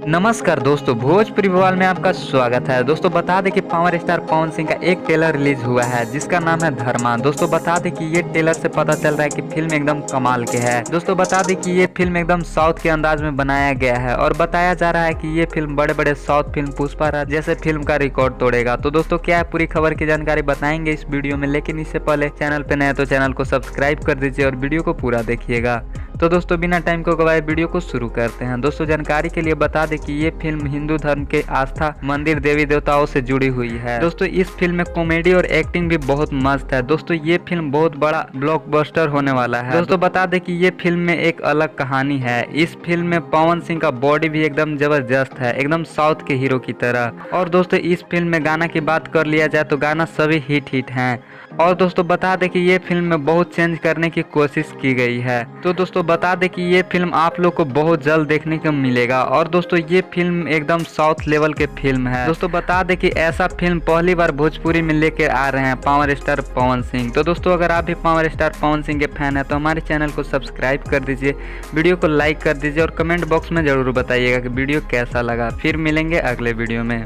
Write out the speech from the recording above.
नमस्कार दोस्तों, भोजपुरी बवाल में आपका स्वागत है। दोस्तों बता दें कि पावर स्टार पवन सिंह का एक ट्रेलर रिलीज हुआ है जिसका नाम है धर्मा। दोस्तों बता दें कि ये ट्रेलर से पता चल रहा है कि फिल्म एकदम कमाल के है। दोस्तों बता दें कि ये फिल्म एकदम साउथ के अंदाज में बनाया गया है और बताया जा रहा है कि ये फिल्म बड़े बड़े साउथ फिल्म पुष्पा राज जैसे फिल्म का रिकॉर्ड तोड़ेगा। तो दोस्तों क्या है, पूरी खबर की जानकारी बताएंगे इस वीडियो में, लेकिन इससे पहले चैनल पे नए तो चैनल को सब्सक्राइब कर दीजिए और वीडियो को पूरा देखिएगा। तो दोस्तों बिना टाइम को गवाए वीडियो को शुरू करते हैं। दोस्तों जानकारी के लिए बता दें कि ये फिल्म हिंदू धर्म के आस्था मंदिर देवी देवताओं से जुड़ी हुई है। दोस्तों इस फिल्म में कॉमेडी और एक्टिंग भी बहुत मस्त है। दोस्तों ये फिल्म बहुत बड़ा ब्लॉकबस्टर होने वाला है। दोस्तों बता दें कि ये फिल्म में एक अलग कहानी है। इस फिल्म में पवन सिंह का बॉडी भी एकदम जबरदस्त है, एकदम साउथ के हीरो की तरह। और दोस्तों इस फिल्म में गाना की बात कर लिया जाए तो गाना सभी हिट हैं। और दोस्तों बता दें कि ये फिल्म में बहुत चेंज करने की कोशिश की गई है। तो दोस्तों बता दें कि ये फिल्म आप लोग को बहुत जल्द देखने को मिलेगा। और दोस्तों ये फिल्म एकदम साउथ लेवल के फिल्म है। दोस्तों बता दें कि ऐसा फिल्म पहली बार भोजपुरी में लेकर आ रहे हैं पावर स्टार पवन सिंह। तो दोस्तों अगर आप भी पावर स्टार पवन सिंह के फैन है तो हमारे चैनल को सब्सक्राइब कर दीजिए, वीडियो को लाइक कर दीजिए और कमेंट बॉक्स में जरूर बताइएगा कि वीडियो कैसा लगा। फिर मिलेंगे अगले वीडियो में।